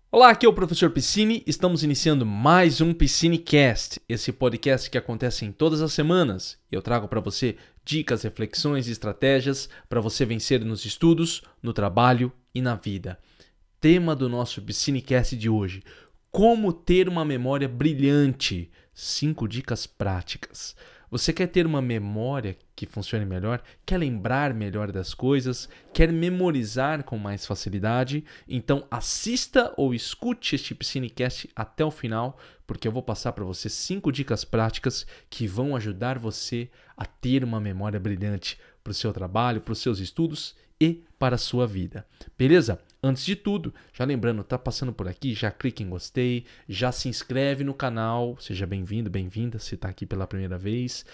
Olá, aqui é o professor Piscine, estamos iniciando mais um PiscineCast, esse podcast que acontece em todas as semanas. Eu trago para você dicas, reflexões e estratégias para você vencer nos estudos, no trabalho e na vida. Tema do nosso PiscineCast de hoje: como ter uma memória brilhante. 5 dicas práticas. Você quer ter uma memória que funcione melhor? Quer lembrar melhor das coisas? Quer memorizar com mais facilidade? Então assista ou escute este PiscineCast até o final, porque eu vou passar para você 5 dicas práticas que vão ajudar você a ter uma memória brilhante para o seu trabalho, para os seus estudos e para a sua vida. Beleza? Antes de tudo, já lembrando, tá passando por aqui, já clica em gostei, já se inscreve no canal, seja bem-vindo, bem-vinda se está aqui pela primeira vez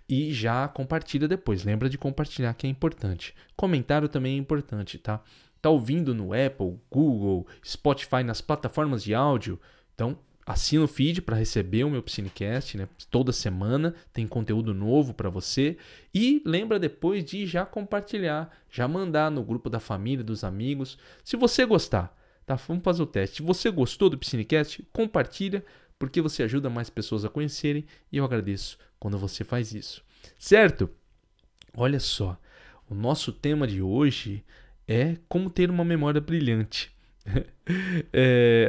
e já compartilha depois. Lembra de compartilhar que é importante. Comentário também é importante, tá? Tá ouvindo no Apple, Google, Spotify, nas plataformas de áudio? Então assina o feed para receber o meu PiscineCast, né? Toda semana tem conteúdo novo para você. E lembra depois de já compartilhar, já mandar no grupo da família, dos amigos. Se você gostar, tá? Vamos fazer o teste. Se você gostou do PiscineCast, compartilha, porque você ajuda mais pessoas a conhecerem e eu agradeço quando você faz isso. Certo? Olha só, o nosso tema de hoje é como ter uma memória brilhante.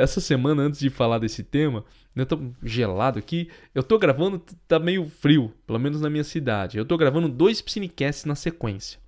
Essa semana, antes de falar desse tema, eu tô gelado aqui. Eu tô gravando, tá meio frio, pelo menos na minha cidade. Eu tô gravando 2 PiscineCasts na sequência.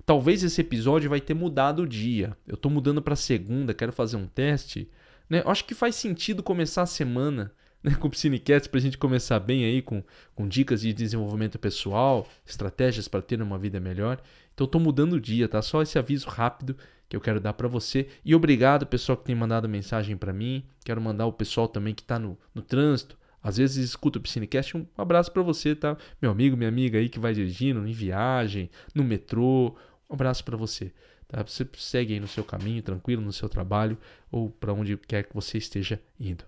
Talvez esse episódio vai ter mudado o dia. Eu tô mudando pra segunda, quero fazer um teste, né? Eu acho que faz sentido começar a semana, né, com o PiscineCast pra gente começar bem aí com dicas de desenvolvimento pessoal, estratégias para ter uma vida melhor. Então eu tô mudando o dia, tá? Só esse aviso rápido que eu quero dar para você. E obrigado, pessoal que tem mandado mensagem para mim. Quero mandar o pessoal também que está no trânsito. Às vezes escuta o PiscineCast. Um abraço para você, tá? Meu amigo, minha amiga aí que vai dirigindo, em viagem, no metrô. Um abraço para você. Tá? Você segue aí no seu caminho, tranquilo, no seu trabalho ou para onde quer que você esteja indo.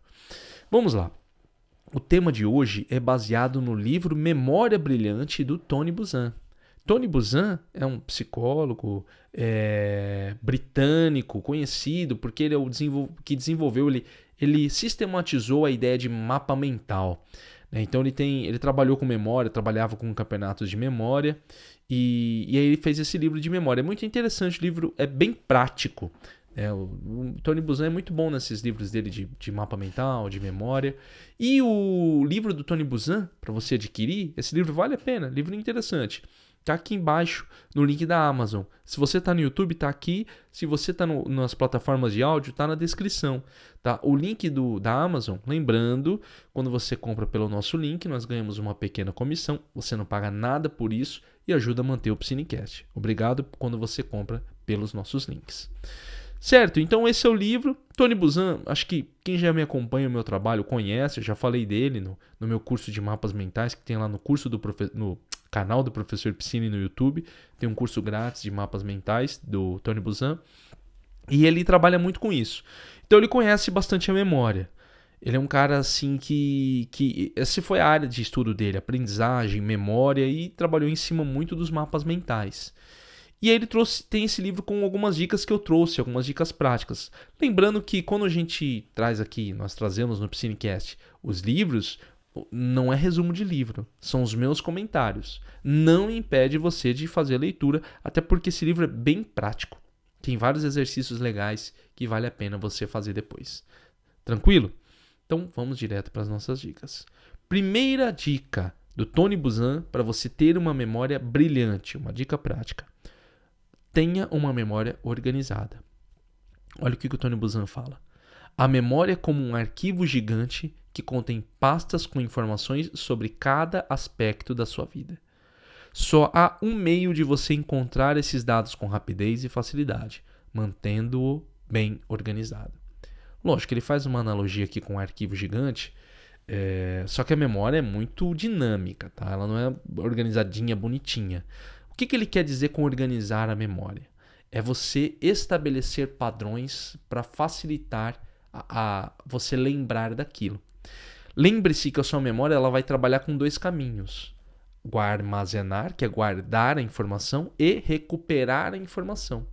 Vamos lá. O tema de hoje é baseado no livro Memória Brilhante do Tony Buzan. Tony Buzan é um psicólogo britânico, conhecido, porque ele é o que desenvolveu, ele sistematizou a ideia de mapa mental. Né? Então ele trabalhou com memória, trabalhava com campeonatos de memória, e aí ele fez esse livro de memória. É muito interessante, o livro é bem prático. O Tony Buzan é muito bom nesses livros dele de mapa mental, de memória. E o livro do Tony Buzan, para você adquirir, esse livro vale a pena, livro interessante. Tá aqui embaixo no link da Amazon. Se você está no YouTube, tá aqui. Se você está nas plataformas de áudio, tá na descrição. Tá? O link da Amazon, lembrando, quando você compra pelo nosso link, nós ganhamos uma pequena comissão. Você não paga nada por isso e ajuda a manter o PiscineCast. Obrigado quando você compra pelos nossos links. Certo, então esse é o livro. Tony Buzan, acho que quem já me acompanha no meu trabalho conhece, eu já falei dele no meu curso de mapas mentais, que tem lá no canal do Professor Piscine no YouTube. Tem um curso grátis de mapas mentais do Tony Buzan. E ele trabalha muito com isso. Então ele conhece bastante a memória. Ele é um cara assim que essa foi a área de estudo dele, aprendizagem, memória, e trabalhou em cima muito dos mapas mentais. E aí ele tem esse livro com algumas dicas que eu trouxe, algumas dicas práticas. Lembrando que quando a gente traz aqui, nós trazemos no PiscineCast os livros, não é resumo de livro, são os meus comentários. Não impede você de fazer a leitura, até porque esse livro é bem prático. Tem vários exercícios legais que vale a pena você fazer depois. Tranquilo? Então vamos direto para as nossas dicas. Primeira dica do Tony Buzan para você ter uma memória brilhante, uma dica prática. Tenha uma memória organizada. Olha o que o Tony Buzan fala. A memória é como um arquivo gigante que contém pastas com informações sobre cada aspecto da sua vida. Só há um meio de você encontrar esses dados com rapidez e facilidade, mantendo-o bem organizado. Lógico que ele faz uma analogia aqui com um arquivo gigante, só que a memória é muito dinâmica, tá? Ela não é organizadinha, bonitinha. O que ele quer dizer com organizar a memória? É você estabelecer padrões para facilitar você lembrar daquilo. Lembre-se que a sua memória ela vai trabalhar com 2 caminhos. Armazenar, que é guardar a informação, e recuperar a informação.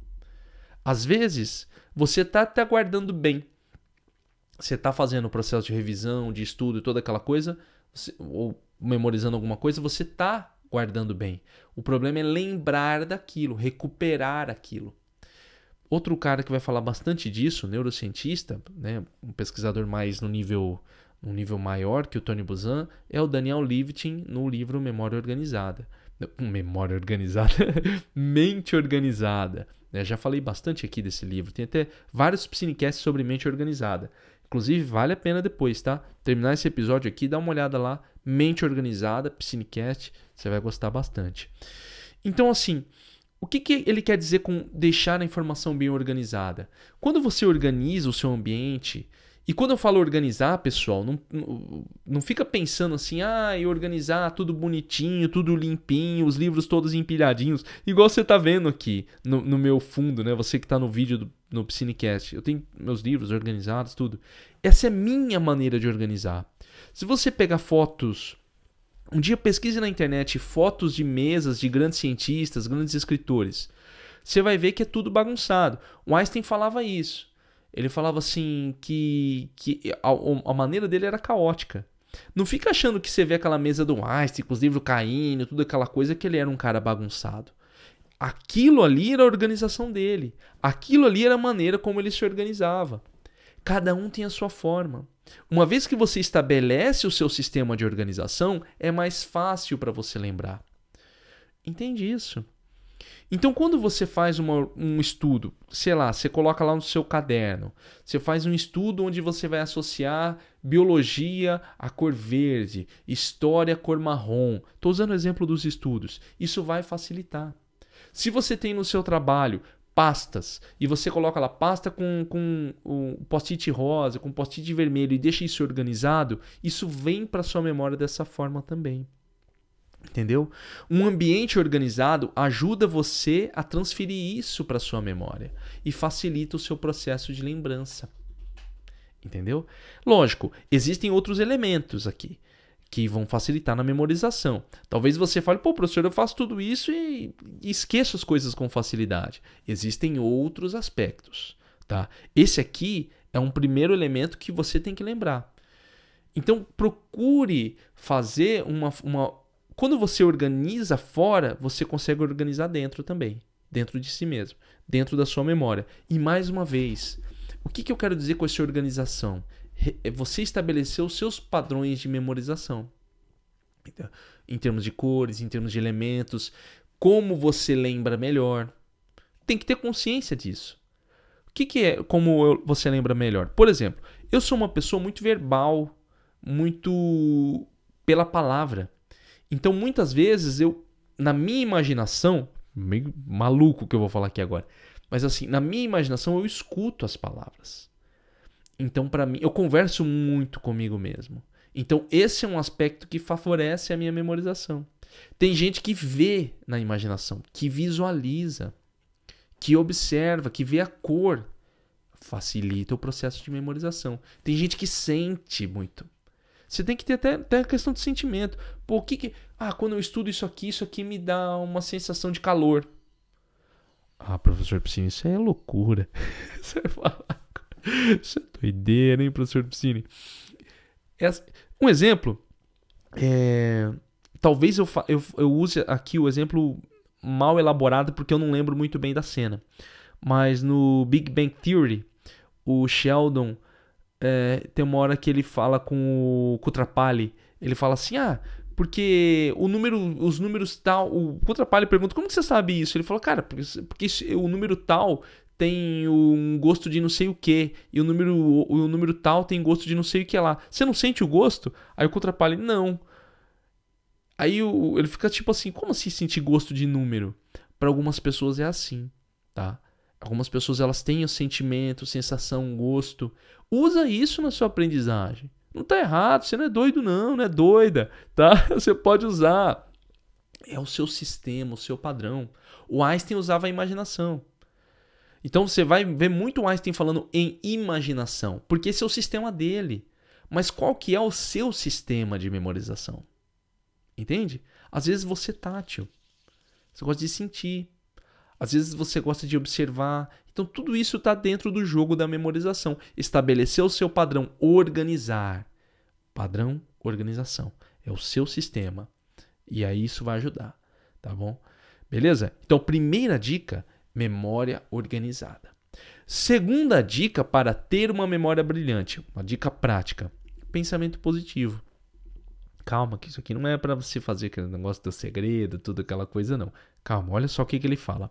Às vezes, você está até guardando bem, você está fazendo o processo de revisão, de estudo e toda aquela coisa, ou memorizando alguma coisa, você está guardando bem. O problema é lembrar daquilo, recuperar aquilo. Outro cara que vai falar bastante disso, neurocientista, né, um pesquisador mais no nível maior que o Tony Buzan, é o Daniel Levitin no livro Memória Organizada. Memória Organizada? Mente Organizada. Já falei bastante aqui desse livro. Tem até vários psinecasts sobre mente organizada. Inclusive, vale a pena depois, tá? Terminar esse episódio aqui, dá uma olhada lá. Mente Organizada, psinecast, você vai gostar bastante. Então, assim, o que ele quer dizer com deixar a informação bem organizada? Quando você organiza o seu ambiente, e quando eu falo organizar, pessoal, não fica pensando assim, e organizar tudo bonitinho, tudo limpinho, os livros todos empilhadinhos, igual você está vendo aqui no meu fundo, né? Você que está no vídeo no Psinecast. Eu tenho meus livros organizados, tudo. Essa é a minha maneira de organizar. Se você pegar fotos, um dia pesquise na internet fotos de mesas de grandes cientistas, grandes escritores, você vai ver que é tudo bagunçado. O Einstein falava isso. Ele falava assim que a maneira dele era caótica. Não fica achando que você vê aquela mesa do Einstein com os livros caindo, tudo aquela coisa, que ele era um cara bagunçado. Aquilo ali era a organização dele. Aquilo ali era a maneira como ele se organizava. Cada um tem a sua forma. Uma vez que você estabelece o seu sistema de organização, é mais fácil para você lembrar. Entende isso? Então, quando você faz um estudo, sei lá, você coloca lá no seu caderno, você faz um estudo onde você vai associar biologia à cor verde, história à cor marrom. Estou usando o exemplo dos estudos. Isso vai facilitar. Se você tem no seu trabalho pastas e você coloca lá pasta com um post-it rosa, com post-it vermelho e deixa isso organizado, isso vem para sua memória dessa forma também. Entendeu? Um ambiente organizado ajuda você a transferir isso para sua memória e facilita o seu processo de lembrança. Entendeu? Lógico, existem outros elementos aqui que vão facilitar na memorização. Talvez você fale, professor, eu faço tudo isso e esqueço as coisas com facilidade. Existem outros aspectos, tá? Esse aqui é um primeiro elemento que você tem que lembrar. Então, procure fazer Quando você organiza fora, você consegue organizar dentro também. Dentro de si mesmo. Dentro da sua memória. E mais uma vez, o que eu quero dizer com essa organização? Você estabeleceu os seus padrões de memorização. Em termos de cores, em termos de elementos. Como você lembra melhor. Tem que ter consciência disso. O que é como você lembra melhor? Por exemplo, eu sou uma pessoa muito verbal. Muito pela palavra. Então, muitas vezes, na minha imaginação, meio maluco que eu vou falar aqui agora, mas assim, na minha imaginação eu escuto as palavras. Então, para mim, eu converso muito comigo mesmo. Então, esse é um aspecto que favorece a minha memorização. Tem gente que vê na imaginação, que visualiza, que observa, que vê a cor. Facilita o processo de memorização. Tem gente que sente muito. Você tem que ter até a questão de sentimento. Pô, quando eu estudo isso aqui me dá uma sensação de calor. Professor Piscine, isso é loucura. Você vai falar. Isso é doideira, hein, professor Piscine? Um exemplo. Talvez eu use aqui o exemplo mal elaborado porque eu não lembro muito bem da cena. Mas no Big Bang Theory, o Sheldon... tem uma hora que ele fala com o Kutrapali. Ele fala assim, porque os números tal... O Kutrapali pergunta, como que você sabe isso? Ele falou, cara, porque o número tal tem um gosto de não sei o que. E o número tal tem gosto de não sei o que lá. Você não sente o gosto? Aí o Kutrapali, não. Aí ele fica tipo assim, como assim sentir gosto de número? Para algumas pessoas é assim, tá? Algumas pessoas elas têm o sentimento, sensação, gosto. Usa isso na sua aprendizagem. Não está errado, você não é doido não é doida, tá? Você pode usar. É o seu sistema, o seu padrão. O Einstein usava a imaginação. Então você vai ver muito o Einstein falando em imaginação, porque esse é o sistema dele. Mas qual que é o seu sistema de memorização? Entende? Às vezes você é tátil. Você gosta de sentir. Às vezes você gosta de observar. Então tudo isso está dentro do jogo da memorização. Estabelecer o seu padrão, organizar. Padrão, organização. É o seu sistema. E aí isso vai ajudar, tá bom? Beleza? Então, primeira dica, memória organizada. Segunda dica para ter uma memória brilhante, uma dica prática, pensamento positivo. Calma, que isso aqui não é para você fazer aquele negócio do segredo, tudo aquela coisa, não. Calma, olha só o que ele fala.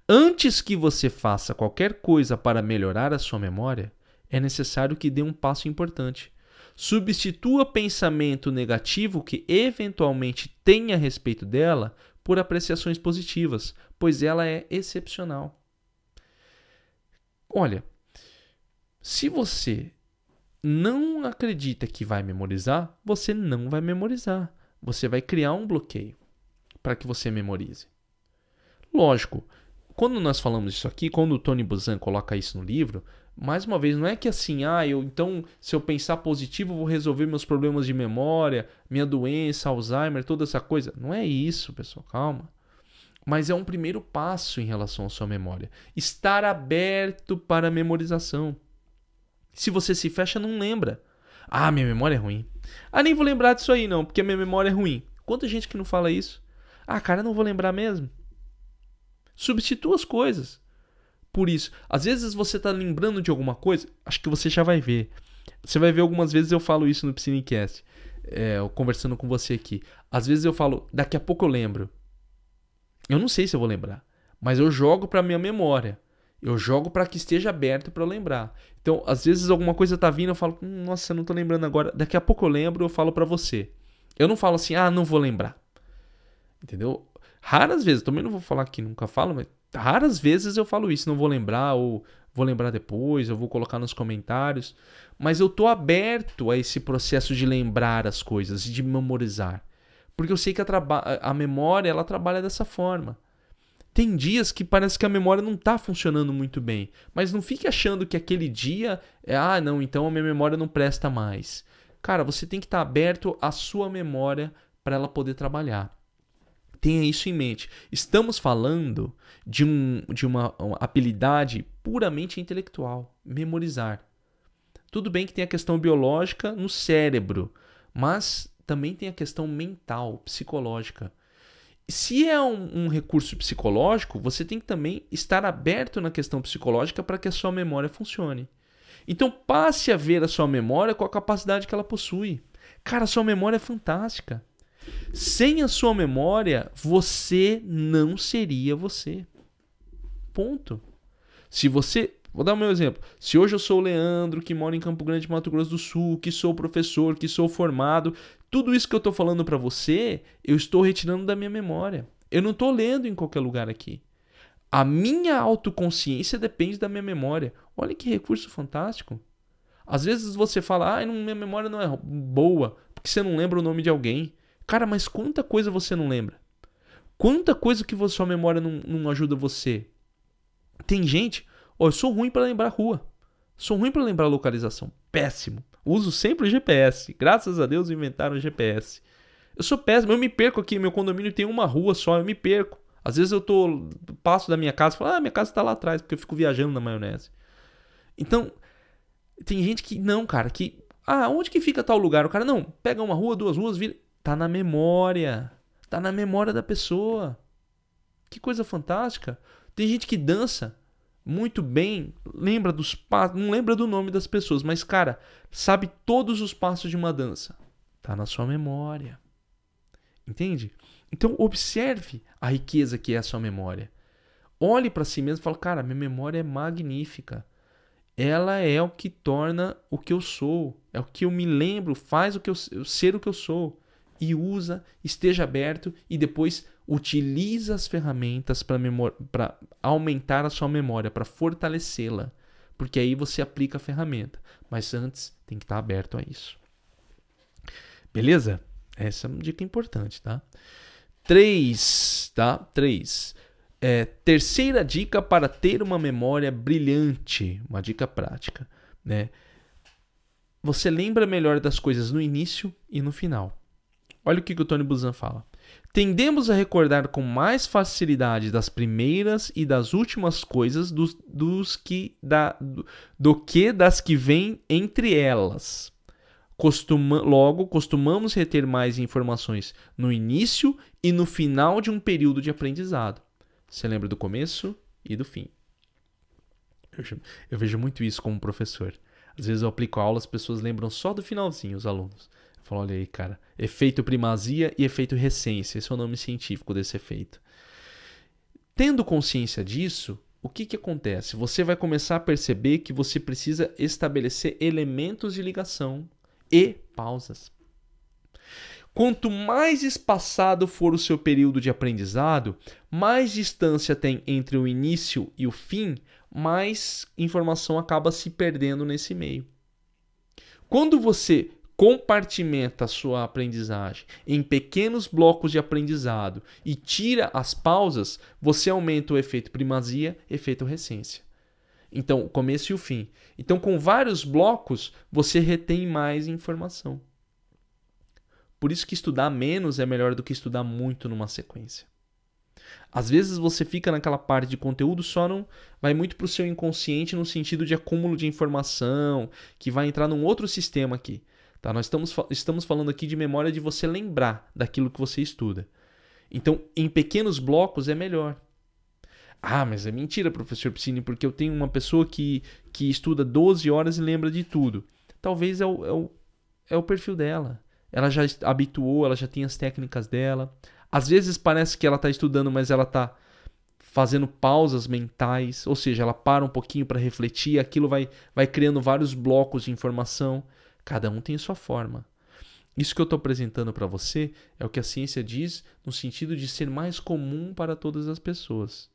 Antes que você faça qualquer coisa para melhorar a sua memória, é necessário que dê um passo importante. Substitua pensamento negativo que eventualmente tenha a respeito dela por apreciações positivas, pois ela é excepcional. Olha, se você não acredita que vai memorizar, você não vai memorizar. Você vai criar um bloqueio para que você memorize. Lógico, quando nós falamos isso aqui, quando o Tony Buzan coloca isso no livro, mais uma vez, não é que assim, então, se eu pensar positivo, eu vou resolver meus problemas de memória, minha doença, Alzheimer, toda essa coisa. Não é isso, pessoal, calma. Mas é um primeiro passo em relação à sua memória. Estar aberto para a memorização. Se você se fecha, não lembra. Minha memória é ruim. Nem vou lembrar disso aí não, porque a minha memória é ruim. Quanta gente que não fala isso? Cara, não vou lembrar mesmo. Substitua as coisas. Por isso, às vezes você está lembrando de alguma coisa, acho que você já vai ver. Você vai ver algumas vezes eu falo isso no Psinecast, conversando com você aqui. Às vezes eu falo, daqui a pouco eu lembro. Eu não sei se eu vou lembrar, mas eu jogo para minha memória. Eu jogo para que esteja aberto para eu lembrar. Então, às vezes alguma coisa tá vindo, eu falo, nossa, eu não tô lembrando agora. Daqui a pouco eu lembro, eu falo para você. Eu não falo assim, não vou lembrar. Entendeu? Raras vezes, também não vou falar que nunca falo, mas raras vezes eu falo isso, não vou lembrar, ou vou lembrar depois, eu vou colocar nos comentários. Mas eu tô aberto a esse processo de lembrar as coisas, de memorizar. Porque eu sei que a memória, ela trabalha dessa forma. Tem dias que parece que a memória não está funcionando muito bem. Mas não fique achando que aquele dia não, então a minha memória não presta mais. Cara, você tem que estar aberto à sua memória para ela poder trabalhar. Tenha isso em mente. Estamos falando de uma habilidade puramente intelectual. Memorizar. Tudo bem que tem a questão biológica no cérebro, mas também tem a questão mental, psicológica. Se é um recurso psicológico, você tem que também estar aberto na questão psicológica para que a sua memória funcione. Então passe a ver a sua memória com a capacidade que ela possui. Cara, a sua memória é fantástica. Sem a sua memória, você não seria você. Ponto. Se você... Vou dar o meu exemplo. Se hoje eu sou o Leandro, que mora em Campo Grande, Mato Grosso do Sul, que sou professor, que sou formado, tudo isso que eu estou falando para você, eu estou retirando da minha memória. Eu não estou lendo em qualquer lugar aqui. A minha autoconsciência depende da minha memória. Olha que recurso fantástico. Às vezes você fala, minha memória não é boa, porque você não lembra o nome de alguém. Cara, mas quanta coisa você não lembra? Quanta coisa que sua memória não ajuda você? Tem gente... eu sou ruim para lembrar rua. Sou ruim para lembrar localização. Péssimo. Uso sempre o GPS. Graças a Deus inventaram o GPS. Eu sou péssimo. Eu me perco aqui. Meu condomínio tem uma rua só. Eu me perco. Às vezes eu passo da minha casa e falo, minha casa está lá atrás, porque eu fico viajando na maionese. Então, tem gente que não, cara, que... onde que fica tal lugar? O cara, não, pega uma rua, duas ruas, vira... Tá na memória. Tá na memória da pessoa. Que coisa fantástica. Tem gente que dança muito bem, lembra dos passos, não lembra do nome das pessoas, mas, cara, sabe todos os passos de uma dança. Tá na sua memória. Entende? Então, observe a riqueza que é a sua memória. Olhe para si mesmo e fale, cara, minha memória é magnífica. Ela é o que torna o que eu sou. É o que eu me lembro, faz o que eu ser o que eu sou. E esteja aberto e depois utiliza as ferramentas para aumentar a sua memória, para fortalecê-la. Porque aí você aplica a ferramenta. Mas antes tem que estar aberto a isso. Beleza? Essa é uma dica importante, tá? 3, tá? 3. Terceira dica para ter uma memória brilhante. Uma dica prática, né? Você lembra melhor das coisas no início e no final. Olha o que o Tony Buzan fala. Tendemos a recordar com mais facilidade das primeiras e das últimas coisas do que das que vêm entre elas. Logo, costumamos reter mais informações no início e no final de um período de aprendizado. Você lembra do começo e do fim. Eu vejo muito isso como professor. Às vezes eu aplico aula, as pessoas lembram só do finalzinho, os alunos. Eu falo, olha aí, cara, efeito primazia e efeito recência. Esse é o nome científico desse efeito. Tendo consciência disso, o que acontece? Você vai começar a perceber que você precisa estabelecer elementos de ligação e pausas. Quanto mais espaçado for o seu período de aprendizado, mais distância tem entre o início e o fim, mais informação acaba se perdendo nesse meio. Quando você compartimenta a sua aprendizagem em pequenos blocos de aprendizado e tira as pausas, você aumenta o efeito primazia, efeito recência. Então, o começo e o fim. Então, com vários blocos, você retém mais informação. Por isso que estudar menos é melhor do que estudar muito numa sequência. Às vezes você fica naquela parte de conteúdo, só não vai muito para o seu inconsciente no sentido de acúmulo de informação, que vai entrar num outro sistema aqui. Tá? Nós estamos falando aqui de memória de você lembrar daquilo que você estuda. Então, em pequenos blocos é melhor. Ah, mas é mentira, professor Piscine, porque eu tenho uma pessoa que estuda 12 horas e lembra de tudo. Talvez é o perfil dela. Ela já habituou, ela já tem as técnicas dela. Às vezes parece que ela está estudando, mas ela está fazendo pausas mentais, ou seja, ela para um pouquinho para refletir, aquilo vai criando vários blocos de informação. Cada um tem sua forma. Isso que eu estou apresentando para você é o que a ciência diz no sentido de ser mais comum para todas as pessoas.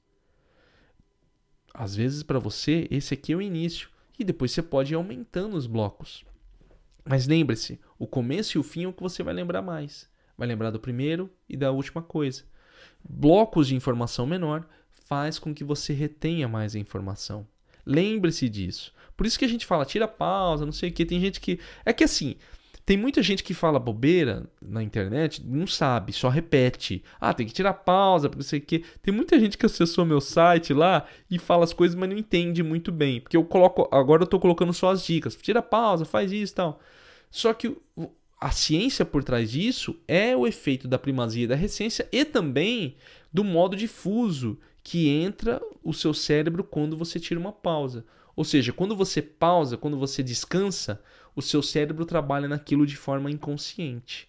Às vezes, para você, esse aqui é o início, e depois você pode ir aumentando os blocos. Mas lembre-se, o começo e o fim é o que você vai lembrar mais. Vai lembrar do primeiro e da última coisa. Blocos de informação menor faz com que você retenha mais a informação. Lembre-se disso. Por isso que a gente fala, tira pausa, não sei o quê. Tem gente que... É que assim, tem muita gente que fala bobeira na internet, não sabe, só repete. Ah, tem que tirar pausa, não sei o quê. Tem muita gente que acessou meu site lá e fala as coisas, mas não entende muito bem. Porque agora eu estou colocando só as dicas. Tira pausa, faz isso e tal. Só que a ciência por trás disso é o efeito da primazia e da recência e também do modo difuso que entra o seu cérebro quando você tira uma pausa. Ou seja, quando você pausa, quando você descansa, o seu cérebro trabalha naquilo de forma inconsciente.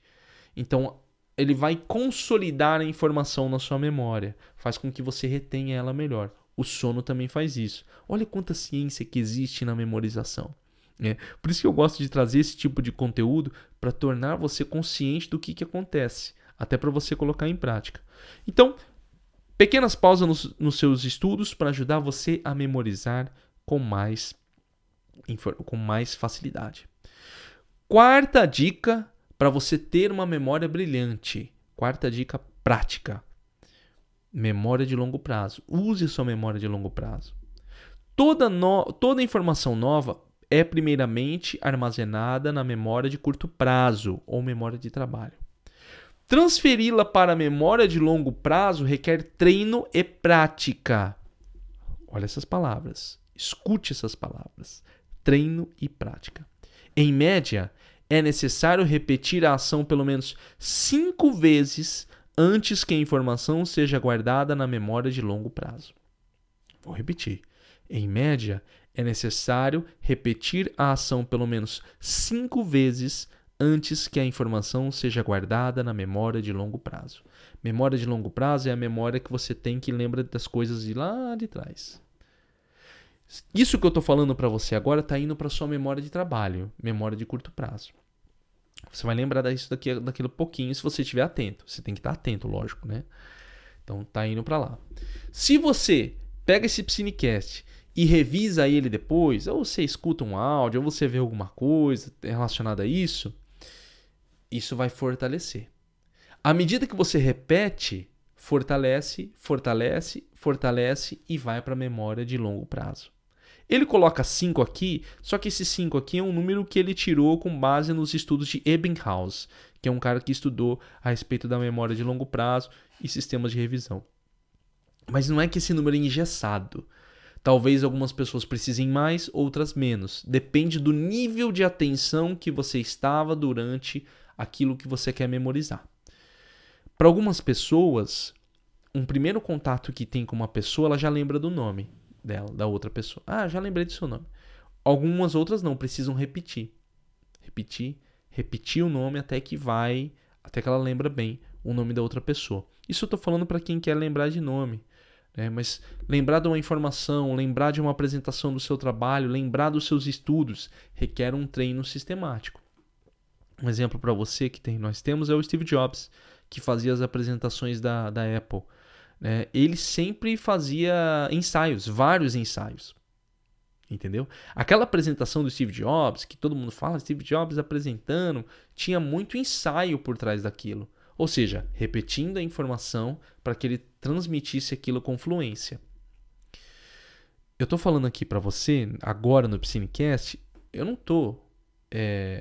Então, ele vai consolidar a informação na sua memória, faz com que você retenha ela melhor. O sono também faz isso. Olha quanta ciência que existe na memorização. Por isso que eu gosto de trazer esse tipo de conteúdo para tornar você consciente do que acontece, até para você colocar em prática. Então, pequenas pausas nos seus estudos para ajudar você a memorizar com mais facilidade. Quarta dica para você ter uma memória brilhante. Quarta dica prática. Memória de longo prazo. Use sua memória de longo prazo. Toda informação nova é primeiramente armazenada na memória de curto prazo ou memória de trabalho. Transferi-la para a memória de longo prazo requer treino e prática. Olha essas palavras. Escute essas palavras. Treino e prática. Em média, é necessário repetir a ação pelo menos 5 vezes antes que a informação seja guardada na memória de longo prazo. Vou repetir. Em média, é necessário repetir a ação pelo menos 5 vezes antes que a informação seja guardada na memória de longo prazo. Memória de longo prazo é a memória que você tem que lembra das coisas de lá de trás. Isso que eu estou falando para você agora está indo para sua memória de trabalho, memória de curto prazo. Você vai lembrar disso daquilo pouquinho se você estiver atento. Você tem que estar atento, lógico, né? Então está indo para lá. Se você pega esse Piscinecast e revisa ele depois, ou você escuta um áudio, ou você vê alguma coisa relacionada a isso, isso vai fortalecer. À medida que você repete, fortalece, fortalece, fortalece e vai para a memória de longo prazo. Ele coloca 5 aqui, só que esse 5 aqui é um número que ele tirou com base nos estudos de Ebbinghaus, que que é um cara que estudou a respeito da memória de longo prazo e sistemas de revisão. Mas não é que esse número é engessado. Talvez algumas pessoas precisem mais, outras menos. Depende do nível de atenção que você estava durante aquilo que você quer memorizar. Para algumas pessoas, um primeiro contato que tem com uma pessoa, ela já lembra do nome dela, da outra pessoa. Ah, já lembrei do seu nome. Algumas outras não, precisam repetir. Repetir o nome até que ela lembra bem o nome da outra pessoa. Isso eu estou falando para quem quer lembrar de nome. Mas lembrar de uma informação, lembrar de uma apresentação do seu trabalho, lembrar dos seus estudos, requer um treino sistemático. Um exemplo para você que nós temos é o Steve Jobs, que fazia as apresentações da Apple. Ele sempre fazia ensaios, vários ensaios. Entendeu? Aquela apresentação do Steve Jobs, que todo mundo fala, Steve Jobs apresentando, tinha muito ensaio por trás daquilo. Ou seja, repetindo a informação para que ele transmitisse aquilo com fluência. Eu estou falando aqui para você, agora no Piscinecast, eu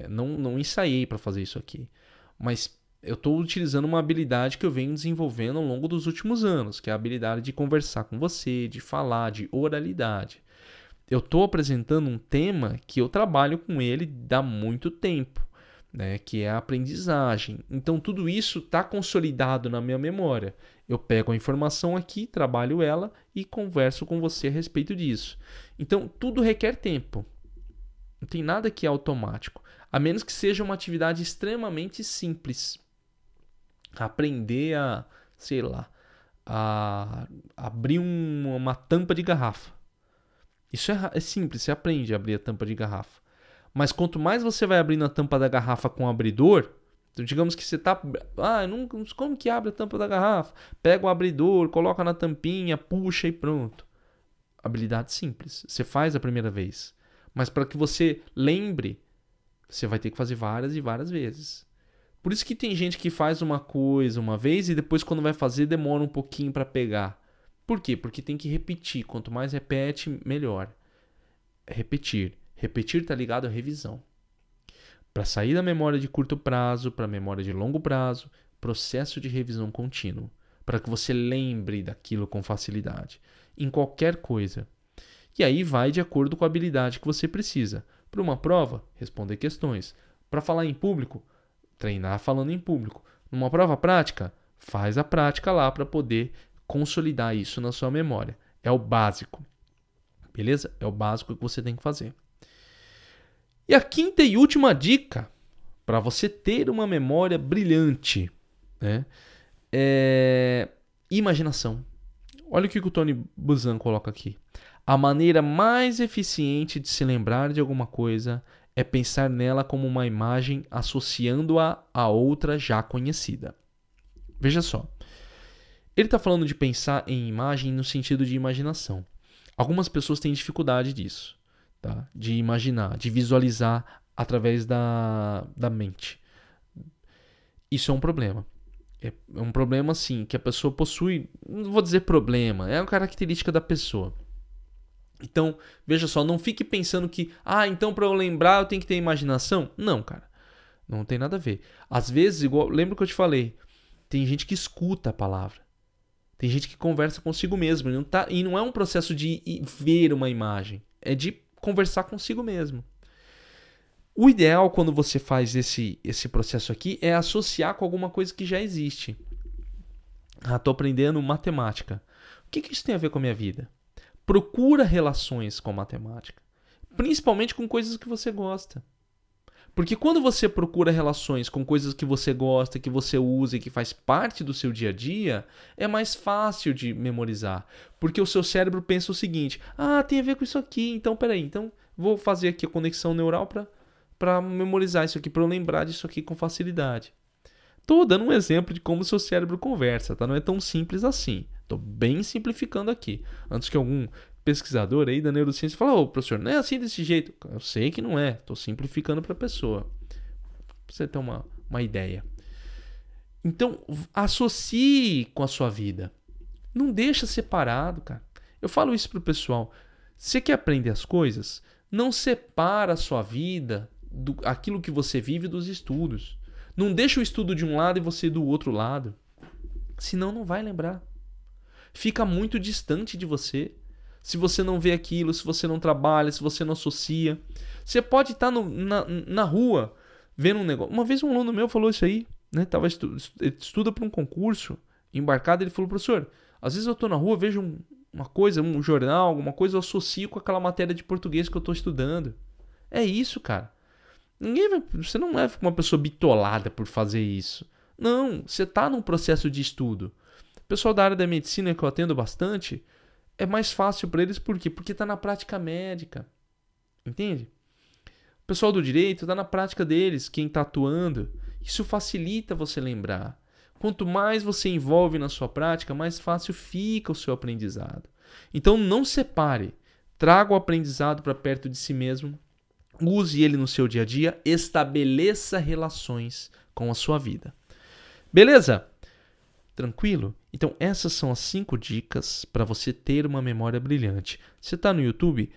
não ensaiei para fazer isso aqui. Mas eu estou utilizando uma habilidade que eu venho desenvolvendo ao longo dos últimos anos, que é a habilidade de conversar com você, de falar, de oralidade. Eu estou apresentando um tema que eu trabalho com ele há muito tempo, que é a aprendizagem. Então, tudo isso está consolidado na minha memória. Eu pego a informação aqui, trabalho ela e converso com você a respeito disso. Então, tudo requer tempo. Não tem nada que é automático, a menos que seja uma atividade extremamente simples. Aprender a abrir uma tampa de garrafa. Isso é simples, você aprende a abrir a tampa de garrafa. Mas quanto mais você vai abrindo a tampa da garrafa com o abridor, então digamos que você está... como que abre a tampa da garrafa? Pega o abridor, coloca na tampinha, puxa e pronto. Habilidade simples. Você faz a primeira vez. Mas para que você lembre, você vai ter que fazer várias e várias vezes. Por isso que tem gente que faz uma coisa uma vez e depois quando vai fazer demora um pouquinho para pegar. Por quê? Porque tem que repetir. Quanto mais repete, melhor. Repetir. Repetir está ligado à revisão. Para sair da memória de curto prazo para a memória de longo prazo, processo de revisão contínuo. Para que você lembre daquilo com facilidade. Em qualquer coisa. E aí vai de acordo com a habilidade que você precisa. Para uma prova, responder questões. Para falar em público, treinar falando em público. Numa prova prática, faz a prática lá para poder consolidar isso na sua memória. É o básico. Beleza? É o básico que você tem que fazer. E a quinta e última dica para você ter uma memória brilhante, é imaginação. Olha o que o Tony Buzan coloca aqui. A maneira mais eficiente de se lembrar de alguma coisa é pensar nela como uma imagem associando-a a outra já conhecida. Veja só. Ele está falando de pensar em imagem no sentido de imaginação. Algumas pessoas têm dificuldade disso, tá? De imaginar, de visualizar através da mente. Isso é um problema. É um problema, sim, que a pessoa possui. Não vou dizer problema, é uma característica da pessoa. Então, veja só, não fique pensando que, então para eu lembrar eu tenho que ter imaginação. Não, cara, não tem nada a ver. Às vezes, lembra que eu te falei, tem gente que escuta a palavra. Tem gente que conversa consigo mesmo. E não é um processo de ver uma imagem. É de conversar consigo mesmo. O ideal quando você faz esse processo aqui é associar com alguma coisa que já existe. Estou aprendendo matemática. O que isso tem a ver com a minha vida? Procura relações com matemática. Principalmente com coisas que você gosta. Porque quando você procura relações com coisas que você gosta, que você usa e que faz parte do seu dia a dia, é mais fácil de memorizar. Porque o seu cérebro pensa o seguinte, tem a ver com isso aqui, então peraí, então vou fazer aqui a conexão neural para memorizar isso aqui, para eu lembrar disso aqui com facilidade. Estou dando um exemplo de como o seu cérebro conversa, tá? Não é tão simples assim. Estou bem simplificando aqui. Antes que algum pesquisador aí da neurociência fale, professor, não é assim desse jeito. Eu sei que não é. Estou simplificando para a pessoa. Pra você ter uma ideia. Então, associe com a sua vida. Não deixa separado, cara. Eu falo isso pro pessoal. Você quer aprender as coisas? Não separa a sua vida, aquilo que você vive dos estudos. Não deixa o estudo de um lado e você do outro lado. Senão não vai lembrar. Fica muito distante de você. Se você não vê aquilo, se você não trabalha, se você não associa. Você pode estar na rua vendo um negócio. Uma vez um aluno meu falou isso aí, né? Ele estuda para um concurso, embarcado, ele falou, professor, às vezes eu estou na rua, vejo uma coisa, um jornal, alguma coisa, eu associo com aquela matéria de português que eu estou estudando. É isso, cara. Você não é uma pessoa bitolada por fazer isso. Não, você está num processo de estudo. O pessoal da área da medicina que eu atendo bastante, é mais fácil para eles, por quê? Porque está na prática médica. Entende? O pessoal do direito está na prática deles, quem está atuando. Isso facilita você lembrar. Quanto mais você envolve na sua prática, mais fácil fica o seu aprendizado. Então não separe. Traga o aprendizado para perto de si mesmo. Use ele no seu dia a dia. Estabeleça relações com a sua vida. Beleza? Tranquilo? Então essas são as 5 dicas para você ter uma memória brilhante. Você está no YouTube?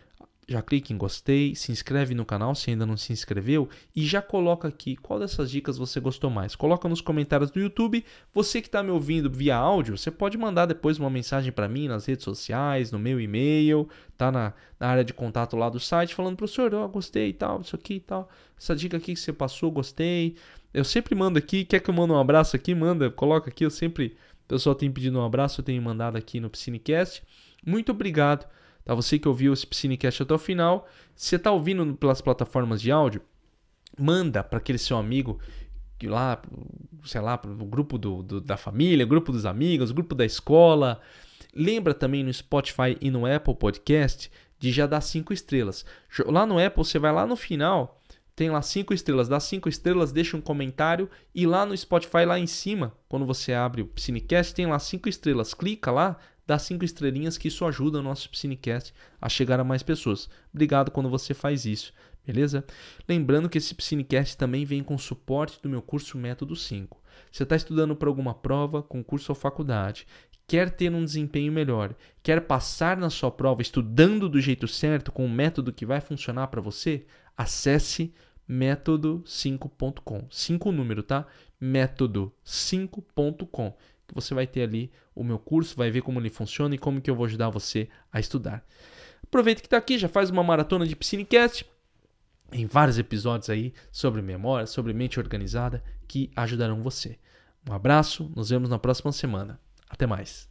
Já clique em gostei, se inscreve no canal se ainda não se inscreveu e já coloca aqui qual dessas dicas você gostou mais. Coloca nos comentários do YouTube. Você que está me ouvindo via áudio, você pode mandar depois uma mensagem para mim nas redes sociais, no meu e-mail, tá na área de contato lá do site, falando, professor, eu gostei e tal, isso aqui e tal, essa dica aqui que você passou, gostei. Eu sempre mando aqui, quer que eu mande um abraço aqui? Manda, coloca aqui, o pessoal tem pedido um abraço, eu tenho mandado aqui no Piscinecast. Muito obrigado. Tá? Você que ouviu esse Piscinecast até o final. Se você está ouvindo pelas plataformas de áudio, manda para aquele seu amigo lá, sei lá, para o grupo da família, grupo dos amigos, grupo da escola. Lembra também no Spotify e no Apple Podcast de já dar 5 estrelas. Lá no Apple, você vai lá no final, tem lá 5 estrelas. Dá 5 estrelas, deixa um comentário. E lá no Spotify, lá em cima, quando você abre o Piscinecast, tem lá 5 estrelas. Clica lá, dá 5 estrelinhas, que isso ajuda o nosso Piscinecast a chegar a mais pessoas. Obrigado quando você faz isso, beleza? Lembrando que esse Piscinecast também vem com suporte do meu curso Método 5. Você está estudando para alguma prova, concurso ou faculdade, quer ter um desempenho melhor, quer passar na sua prova estudando do jeito certo, com um método que vai funcionar para você, acesse método5.com. 5 número, tá? método5.com. Que você vai ter ali o meu curso, vai ver como ele funciona e como que eu vou ajudar você a estudar. Aproveita que está aqui, já faz uma maratona de Piscinecast. Em vários episódios aí sobre memória, sobre mente organizada, que ajudarão você. Um abraço, nos vemos na próxima semana. Até mais.